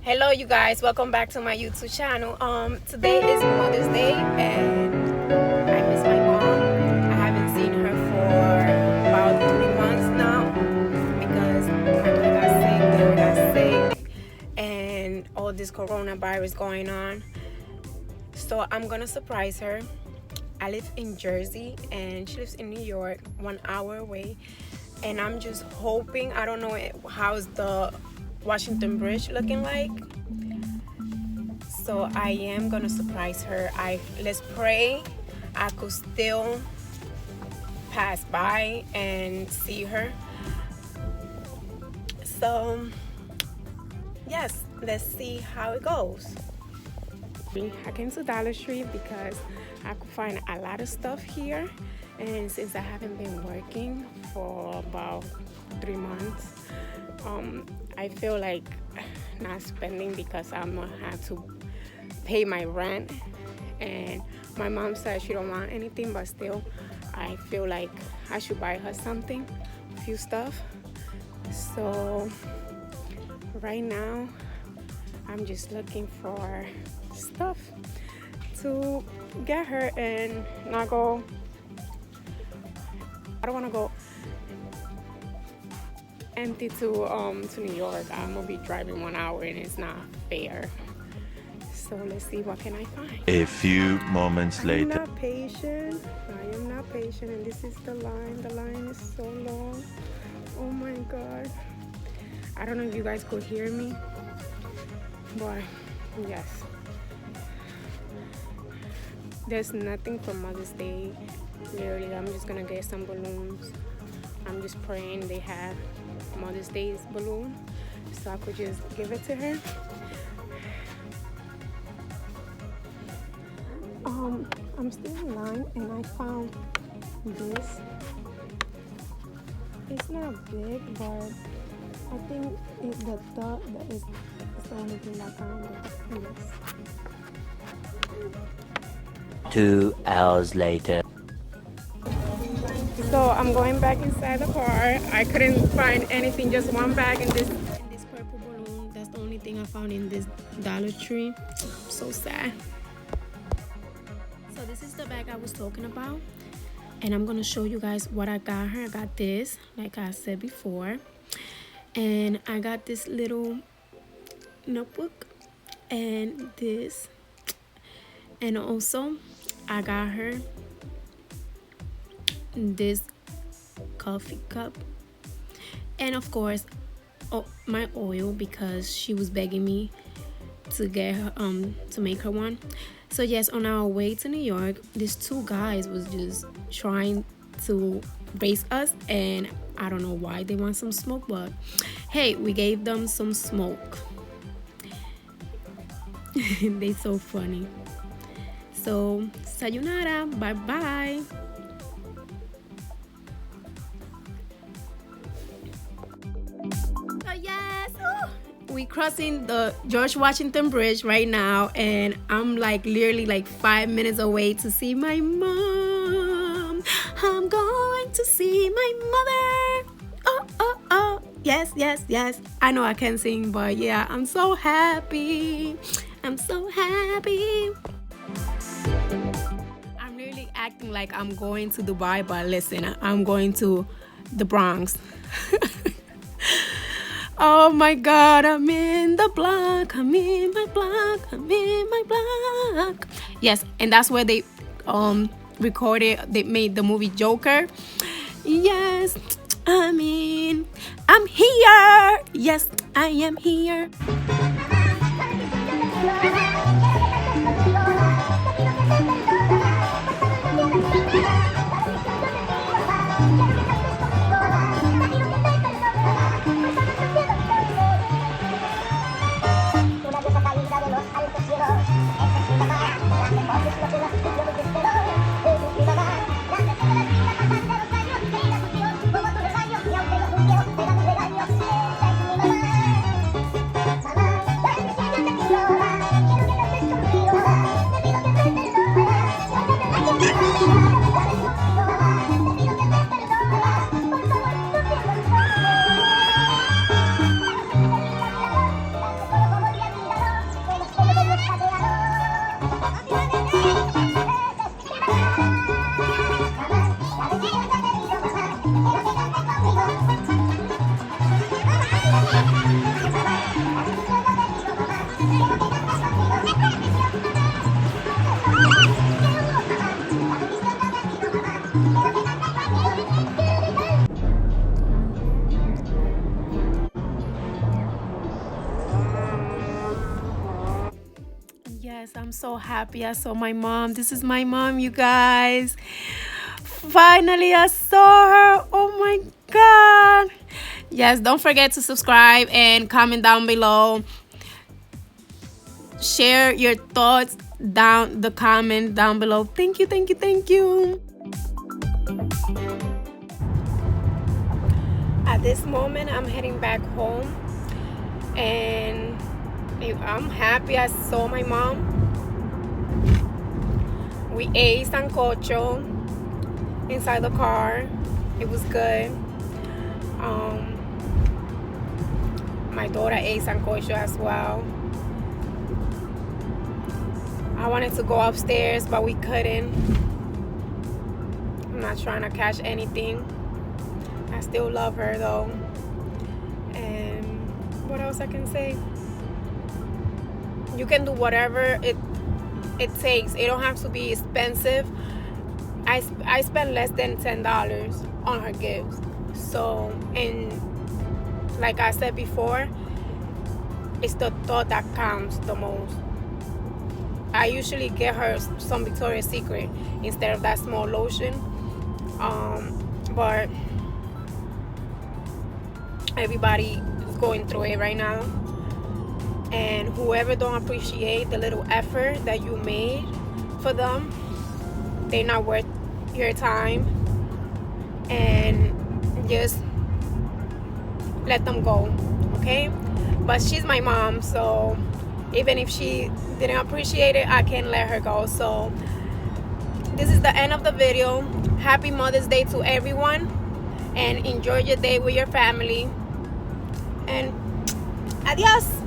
Hello you guys, welcome back to my YouTube channel. Today is Mother's Day and I miss my mom. I haven't seen her for about 3 months now because my mother got sick, they got sick, and all this coronavirus going on. So I'm gonna surprise her. I live in Jersey and she lives in New York, 1 hour away. And I'm just hoping, I don't know how's the Washington Bridge looking like. So I am gonna surprise her. Let's pray I could still pass by and see her. So yes, let's see how it goes. I came to Dollar Tree because I could find a lot of stuff here, and since I haven't been working for about 3 months, I feel like not spending because I'm gonna have to pay my rent, and my mom said she don't want anything, but still I feel like I should buy her something, a few stuff. So right now I'm just looking for stuff to get her and not go. I don't want to go empty to New York. I'm gonna be driving 1 hour and it's not fair. So let's see what can I find. A few moments later. I am not patient, and this is the line. The line is so long. Oh my god. I don't know if you guys could hear me, but yes. There's nothing for Mother's Day. Literally, I'm just gonna get some balloons. I'm just praying they have Mother's Day's balloon so I could just give it to her. I'm still in line and I found this. It's not big, but I think it's the only thing I found. Yes. 2 hours later. So I'm going back inside the car. I couldn't find anything, just one bag and this purple balloon. That's the only thing I found in this Dollar Tree. I'm so sad. So this is the bag I was talking about, and I'm gonna show you guys what I got her. I got this, like I said before, and I got this little notebook and this, and also I got her this coffee cup, and of course my oil, because she was begging me to get her to make her one. So yes, on our way to New York, these two guys was just trying to race us, and I don't know why they want some smoke, but hey, we gave them some smoke. They so funny. So sayonara, bye bye. So yes, we crossing the George Washington Bridge right now, and I'm like literally like 5 minutes away to see my mom. I'm going to see my mother. Oh, yes. I know I can't sing, but yeah, I'm so happy. I'm really acting like I'm going to Dubai, but listen, I'm going to the Bronx. Oh my god, I'm in the block, I'm in my block. Yes, and that's where they recorded, they made the movie Joker. Yes, I'm here. Yes, I am here. Yes, I'm so happy I saw my mom. This is my mom, you guys. Finally, I saw her. Oh my God. Yes, don't forget to subscribe and comment down below. Share your thoughts down the comment down below. Thank you, thank you, thank you. At this moment, I'm heading back home, and I'm happy I saw my mom. We ate sancocho inside the car. It was good. My daughter ate sancocho as well. I wanted to go upstairs, but we couldn't. I'm not trying to catch anything. I still love her though. And what else I can say? You can do whatever it takes. It don't have to be expensive. I spent less than $10 on her gifts. So, and like I said before, it's the thought that counts the most. I usually get her some Victoria's Secret instead of that small lotion. But everybody is going through it right now. And whoever don't appreciate the little effort that you made for them, they're not worth your time. And just let them go, okay? But she's my mom, so even if she didn't appreciate it, I can't let her go. So this is the end of the video. Happy Mother's Day to everyone, and enjoy your day with your family. And adios.